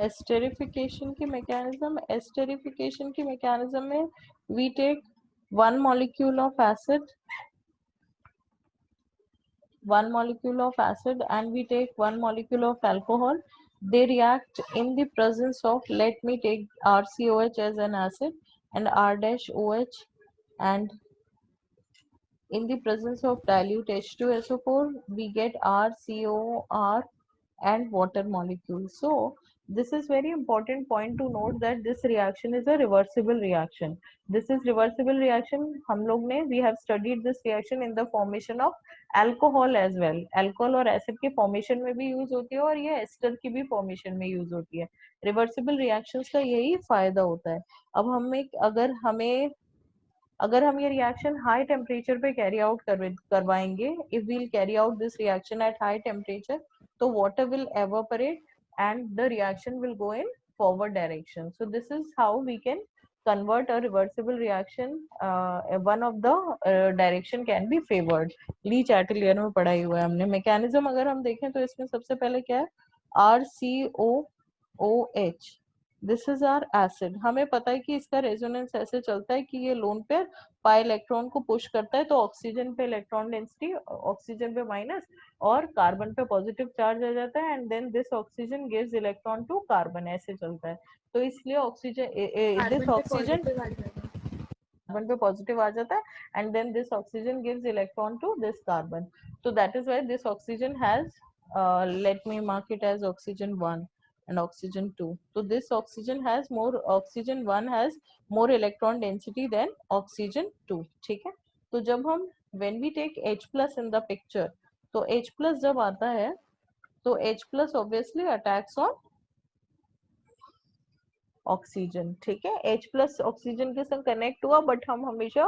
Esterification की mechanism में we take one molecule of acid and we take one molecule of alcohol. They react in the presence of, let me take RCOH as an acid and R dash OH, and in the presence of dilute H2SO4 we get RCOR and water molecule. So this is very important point to note that this reaction is a reversible reaction. This is reversible reaction. हम लोग ने we have studied this reaction in the formation of alcohol as well. Alcohol और acid के formation में भी use होती है और ये ester की भी formation में use होती है. Reversible reactions का यही फायदा होता है. अब अगर हम ये रिएक्शन हाई टेम्परेचर पे कैरी आउट करवाएंगे, if we'll carry out this reaction at high temperature, तो water will evaporate and the reaction will go in forward direction. So this is how we can convert a reversible reaction. One of the direction can be favored. Lee Chatelier में पढ़ाई हुआ है हमने. Mechanism अगर हम देखें तो इसमें सबसे पहले क्या है, RCOOH. This is R acid. हमें पता है कि इसका रेजोनेंस ऐसे चलता है कि ये लोन पेयर पाई इलेक्ट्रॉन को पुश करता है, तो ऑक्सीजन पे इलेक्ट्रॉन डेंसिटी ऑक्सीजन पे माइनस और कार्बन पे पॉजिटिव चार्ज आ जाता है, and then this oxygen gives electron to carbon. ऐसे चलता है. तो इसलिए ऑक्सीजन दिस ऑक्सीजन कार्बन पे पॉजिटिव आ जाता है and then this oxygen gives electron to this carbon. तो that is why this oxygen has, let me mark it as oxygen 1 and oxygen 2. So this oxygen 1 has more electron density than oxygen 2. ठीक है. तो जब हम when we take H plus in the picture, तो H plus जब आता है तो H plus obviously attacks on oxygen. ठीक है. H प्लस ऑक्सीजन के संग कनेक्ट हुआ, बट हम हमेशा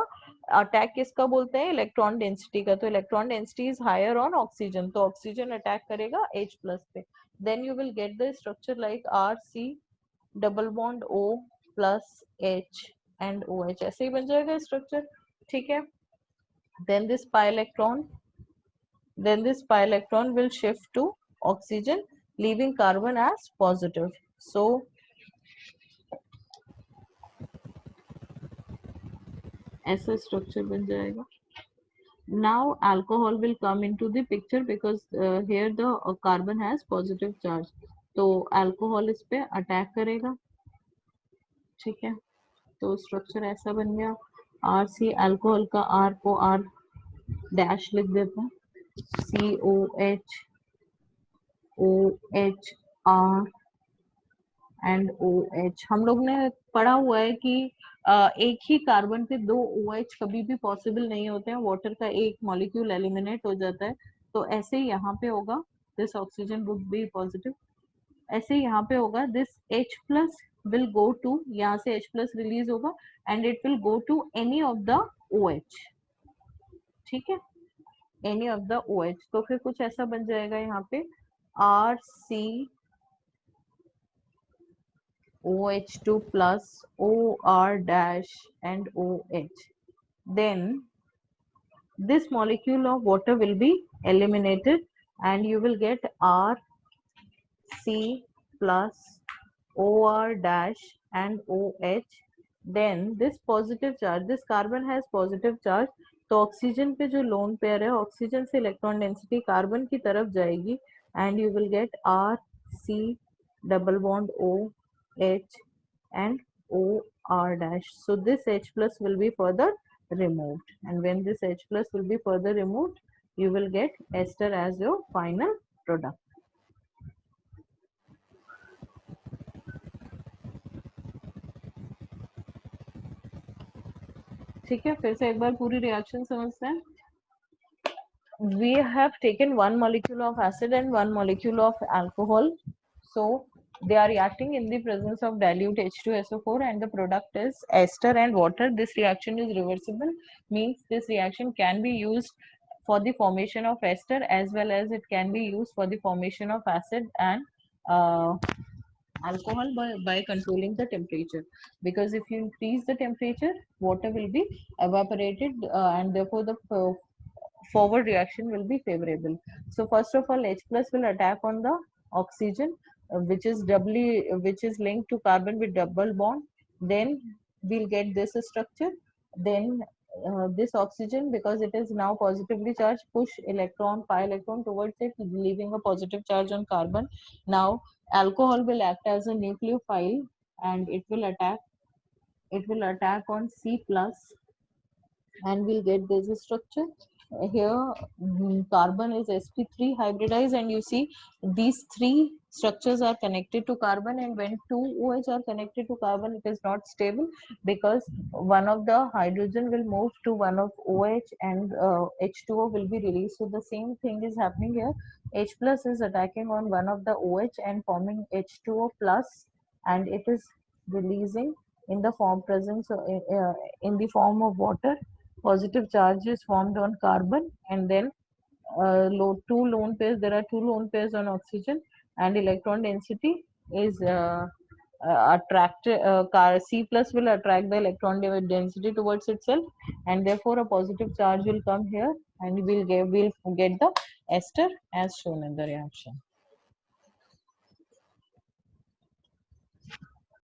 अटैक किसका बोलते हैं, इलेक्ट्रॉन डेंसिटी का. तो electron density is higher on oxygen, तो ऑक्सीजन अटैक करेगा H प्लस पे. Then you will get the structure like RC double bond O plus H and OH. ऐसे ही बन जाएगा स्ट्रक्चर. ठीक है. Then this pi electron will shift to oxygen, leaving carbon as positive. So ऐसा structure बन जाएगा. Now alcohol will come into the picture because here the carbon has positive charge. तो अल्कोहल इस पे अटैक करेगा. ठीक है. तो स्ट्रक्चर ऐसा बन गया. RC अल्कोहल का R को R डैश लिख देते हैं. COH OH R and OH. हम लोग ने पढ़ा हुआ है कि एक ही कार्बन पे दो OH कभी भी पॉसिबल नहीं होते हैं. वाटर का एक मॉलिक्यूल एलिमिनेट हो जाता है. तो ऐसे ही यहाँ पे होगा, this oxygen would be positive. ऐसे ही यहाँ पे होगा, this H plus will go to, यहाँ से H प्लस रिलीज होगा and it will go to any of the OH. ठीक है. Any of the OH. तो फिर कुछ ऐसा बन जाएगा यहाँ पे RC OH2 plus OR dash and OH. Then this molecule of water will be eliminated and you will get RC plus OR dash and OH. Then this positive charge, this carbon has positive charge, तो oxygen पे जो lone pair है, oxygen से electron density carbon की तरफ जाएगी and you will get RC double bond OH and OR dash. So this H plus will be further removed, and when this H plus will be further removed, you will get ester as your final product. ठीक है. फिर से एक बार पूरी reaction समझते हैं. We have taken one molecule of acid and one molecule of alcohol. So they are reacting in the presence of dilute H2SO4 and the product is ester and water. This reaction is reversible, means this reaction can be used for the formation of ester as well as it can be used for the formation of acid and alcohol by controlling the temperature, because if you increase the temperature, water will be evaporated and therefore the forward reaction will be favorable. So first of all, H plus will attack on the oxygen. which is linked to carbon with double bond, then we'll get this structure. Then this oxygen, because it is now positively charged, push pi electron towards it, leaving a positive charge on carbon. Now alcohol will act as a nucleophile, and it will attack on C plus, and we'll get this structure. Here carbon is sp3 hybridized, and you see these three structures are connected to carbon, and when two OH are connected to carbon, it is not stable, because one of the hydrogen will move to one of OH, and H2O will be released. So the same thing is happening here. H plus is attacking on one of the OH and forming H2O plus, and it is releasing in the in the form of water. Positive charge is formed on carbon, and then two lone pairs. There are two lone pairs on oxygen, and electron density is attracted. C plus will attract the electron density towards itself, and therefore a positive charge will come here, and we'll get the ester as shown in the reaction.